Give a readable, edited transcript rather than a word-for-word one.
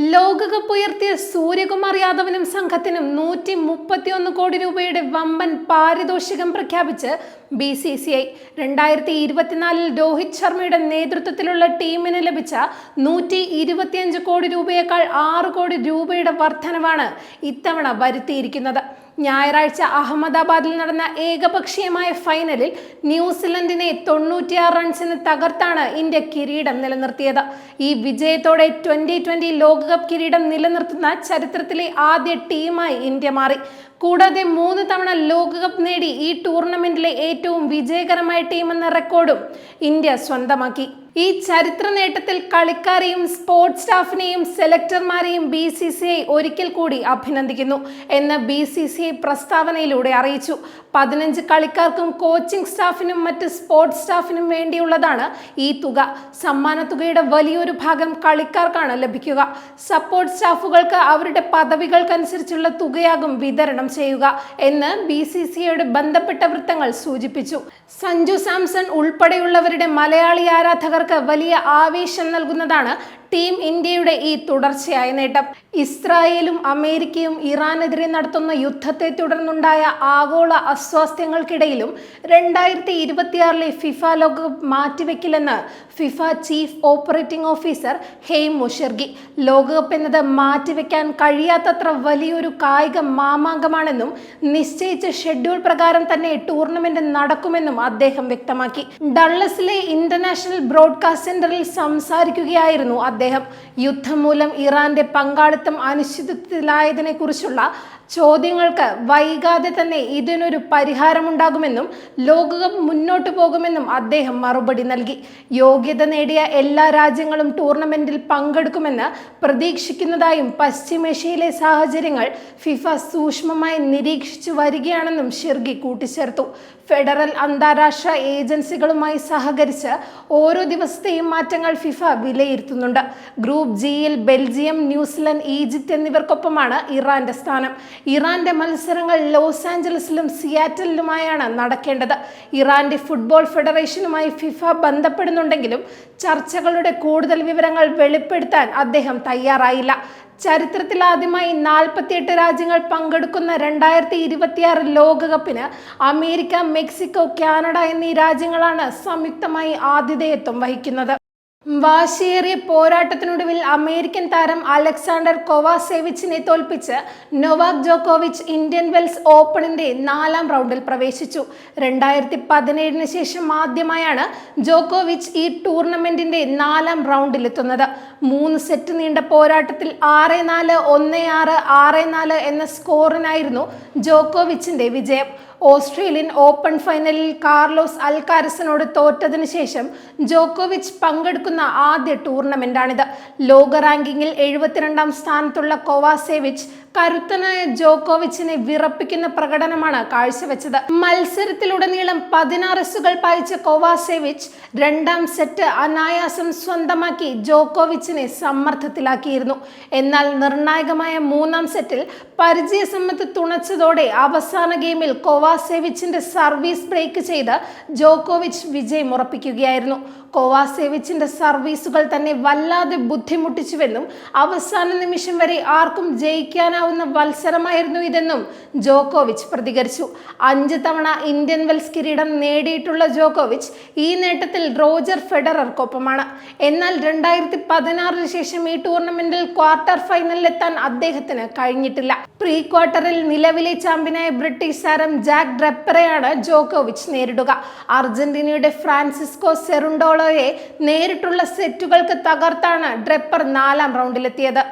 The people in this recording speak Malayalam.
ലോകകപ്പ് ഉയർത്തിയ സൂര്യകുമാർ യാദവിനും സംഘത്തിനും 131 കോടി രൂപയുടെ വമ്പൻ പാരിതോഷികം പ്രഖ്യാപിച്ച് BCCI. 2024 രോഹിത് ശർമ്മയുടെ നേതൃത്വത്തിലുള്ള ടീമിന് ലഭിച്ച 125 കോടി രൂപയേക്കാൾ 6 കോടി രൂപയുടെ വർധനവാണ് ഇത്തവണ വരുത്തിയിരിക്കുന്നത്. ഞായറാഴ്ച അഹമ്മദാബാദിൽ നടന്ന ഏകപക്ഷീയമായ ഫൈനലിൽ ന്യൂസിലൻഡിനെ 96 റൺസിന് തകർത്താണ് ഇന്ത്യ കിരീടം നിലനിർത്തിയത്. ഈ വിജയത്തോടെ 2020 ലോകകപ്പ് കിരീടം നിലനിർത്തുന്ന ചരിത്രത്തിലെ ആദ്യ ടീമായി ഇന്ത്യ മാറി. കൂടാതെ 3 തവണ ലോകകപ്പ് നേടി ഈ ടൂർണമെന്റിലെ ഏറ്റവും വിജയകരമായ ടീമെന്ന റെക്കോർഡും ഇന്ത്യ സ്വന്തമാക്കി. ഈ ചരിത്ര നേട്ടത്തിൽ കളിക്കാരെയും സ്പോർട്സ് സ്റ്റാഫിനെയും സെലക്ടർമാരെയും BCCI ഒരിക്കൽ കൂടി അഭിനന്ദിക്കുന്നു എന്ന് BCCI പ്രസ്താവനയിലൂടെ അറിയിച്ചു. 15 കളിക്കാർക്കും കോച്ചിംഗ് സ്റ്റാഫിനും മറ്റ് സ്പോർട്സ് സ്റ്റാഫിനും വേണ്ടിയുള്ളതാണ് ഈ തുക. സമ്മാന തുകയുടെ വലിയൊരു ഭാഗം കളിക്കാർക്കാണ് ലഭിക്കുക. സപ്പോർട്ട് സ്റ്റാഫുകൾക്ക് അവരുടെ പദവികൾക്കനുസരിച്ചുള്ള തുകയാകും വിതരണം ചെയ്യുക എന്ന് BCCIയുടെ ബന്ധപ്പെട്ട വൃത്തങ്ങൾ സൂചിപ്പിച്ചു. സഞ്ജു സാംസൺ ഉൾപ്പെടെയുള്ളവരുടെ മലയാളി ആരാധകർക്ക് വലിയ ആവേശം നൽകുന്നതാണ് ടീം ഇന്ത്യയുടെ ഈ തുടർച്ചയായ നേട്ടം. ഇസ്രായേലും അമേരിക്കയും ഇറാനെതിരെ നടത്തുന്ന യുദ്ധത്തെ തുടർന്നുണ്ടായ ആഗോള അസ്വാസ്ഥ്യങ്ങൾക്കിടയിലും 2026 ഫിഫ ലോകകപ്പ് മാറ്റിവെക്കില്ലെന്ന് ഫിഫ ചീഫ് ഓപ്പറേറ്റിംഗ് ഓഫീസർ ഹെയ്ം മുഷർഗി. ലോകകപ്പ് എന്നത് മാറ്റിവെക്കാൻ കഴിയാത്തത്ര വലിയൊരു കായിക മാമാങ്കമാണെന്നും നിശ്ചയിച്ച ഷെഡ്യൂൾ പ്രകാരം തന്നെ ടൂർണമെന്റ് നടക്കുമെന്നും അദ്ദേഹം വ്യക്തമാക്കി. ഡള്ളസിലെ ഇന്റർനാഷണൽ ബ്രോഡ്കാസ്റ്റ് സെന്ററിൽ സംസാരിക്കുകയായിരുന്നു അദ്ദേഹം. യുദ്ധം മൂലം ഇറാന്റെ പങ്കാളിത്തം അനിശ്ചിതത്വത്തിലായതിനെ കുറിച്ചുള്ള ചോദ്യങ്ങൾക്ക് വൈകാതെ തന്നെ ഇതിനൊരു പരിഹാരമുണ്ടാകുമെന്നും ലോകകപ്പ് മുന്നോട്ടു പോകുമെന്നും അദ്ദേഹം മറുപടി നൽകി. യോഗ്യത നേടിയ എല്ലാ രാജ്യങ്ങളും ടൂർണമെന്റിൽ പങ്കെടുക്കുമെന്ന് പ്രതീക്ഷിക്കുന്നതായും പശ്ചിമേഷ്യയിലെ സാഹചര്യങ്ങൾ ഫിഫ സൂക്ഷ്മമായി നിരീക്ഷിച്ചു വരികയാണെന്നും ഷിർഗി കൂട്ടിച്ചേർത്തു. ഫെഡറൽ അന്താരാഷ്ട്ര ഏജൻസികളുമായി സഹകരിച്ച് ഓരോ ദിവസത്തെയും മാറ്റങ്ങൾ ഫിഫ വിലയിരുത്തുന്നുണ്ട്. ഗ്രൂപ്പ് ജിയിൽ ബെൽജിയം, ന്യൂസിലൻഡ്, ഈജിപ്ത് എന്നിവർക്കൊപ്പമാണ് ഇറാന്റെ സ്ഥാനം. ഇറാന്റെ മത്സരങ്ങൾ ലോസ് ആഞ്ചലസിലും സിയാറ്റലിലുമായാണ് നടക്കേണ്ടത്. ഇറാന്റെ ഫുട്ബോൾ ഫെഡറേഷനുമായി ഫിഫ ബന്ധപ്പെടുന്നുണ്ടെങ്കിലും ചർച്ചകളുടെ കൂടുതൽ വിവരങ്ങൾ വെളിപ്പെടുത്താൻ അദ്ദേഹം തയ്യാറായില്ല. ചരിത്രത്തിൽ ആദ്യമായി 48 രാജ്യങ്ങൾ പങ്കെടുക്കുന്ന 2026 ലോകകപ്പിന് അമേരിക്ക, മെക്സിക്കോ, കാനഡ എന്നീ രാജ്യങ്ങളാണ് സംയുക്തമായി ആതിഥേയത്വം വഹിക്കുന്നത്. വാശിയേറിയ പോരാട്ടത്തിനൊടുവിൽ അമേരിക്കൻ താരം അലക്സാണ്ടർ കൊവാസേവിച്ചിനെ തോൽപ്പിച്ച് നൊവാക് ജോക്കോവിച്ച് ഇന്ത്യൻ വെൽസ് ഓപ്പണിന്റെ 4ാം റൗണ്ടിൽ പ്രവേശിച്ചു. 2017 ശേഷം ആദ്യമായാണ് ജോക്കോവിച്ച് ഈ ടൂർണമെന്റിന്റെ 4ാം റൗണ്ടിലെത്തുന്നത്. 3 സെറ്റ് നീണ്ട പോരാട്ടത്തിൽ 6-4, 1-6, 6-4 എന്ന സ്കോറിനായിരുന്നു ജോക്കോവിച്ചിന്റെ വിജയം. ഓസ്ട്രേലിയൻ ഓപ്പൺ ഫൈനലിൽ കാർലോസ് അൽക്കാരസിനോട് തോറ്റതിനു ശേഷം ജോക്കോവിച്ച് പങ്കെടുക്കുന്ന ആദ്യ ടൂർണമെന്റാണിത്. ലോക റാങ്കിങ്ങിൽ 72ാം സ്ഥാനത്തുള്ള കൊവാസേവിച്ച് കരുത്തനായ ജോക്കോവിച്ചിനെ വിറപ്പിക്കുന്ന പ്രകടനമാണ് കാഴ്ചവെച്ചത്. മത്സരത്തിലുടനീളം 16 എസുകൾ പായിച്ച കൊവാസേവിച്ച് 2ാം സെറ്റ് അനായാസം സ്വന്തമാക്കി ജോക്കോവിച്ചിനെ സമ്മർദ്ദത്തിലാക്കിയിരുന്നു. എന്നാൽ നിർണായകമായ 3ാം സെറ്റിൽ പരിചയസമ്പത്ത് തുണച്ചതോടെ അവസാന ഗെയിമിൽ കൊവാസേവിച്ചിന്റെ സർവീസ് ബ്രേക്ക് ചെയ്ത് ജോക്കോവിച്ച് വിജയം ഉറപ്പിക്കുകയായിരുന്നു. കൊവാസേവിച്ചിന്റെ സർവീസുകൾ തന്നെ വല്ലാതെ ബുദ്ധിമുട്ടിച്ചുവെന്നും അവസാന നിമിഷം വരെ ആർക്കും ജയിക്കാനാവുന്ന മത്സരമായിരുന്നു ഇതെന്നും ജോക്കോവിച്ച് പ്രതികരിച്ചു. 5 തവണ ഇന്ത്യൻ വെൽസ് കിരീടം നേടിയിട്ടുള്ള ജോക്കോവിച്ച് ഈ നേട്ടത്തിൽ റോജർ ഫെഡറർക്കൊപ്പമാണ്. എന്നാൽ 2016 ശേഷം ഈ ടൂർണമെന്റിൽ ക്വാർട്ടർ ഫൈനലിലെത്താൻ അദ്ദേഹത്തിന് കഴിഞ്ഞിട്ടില്ല. പ്രീ ക്വാർട്ടറിൽ നിലവിലെ ചാമ്പ്യനായ ബ്രിട്ടീഷ് താരം ജാക്ക് ഡ്രെപ്പറെയാണ് ജോക്കോവിച്ച് നേരിടുക. അർജന്റീനയുടെ ഫ്രാൻസിസ്കോ സെറുണ്ടോളോയെ നേരിട്ടുള്ള സെറ്റുകൾക്ക് തകർത്താണ് ഡ്രെപ്പർ 4ാം റൗണ്ടിലെത്തിയത്.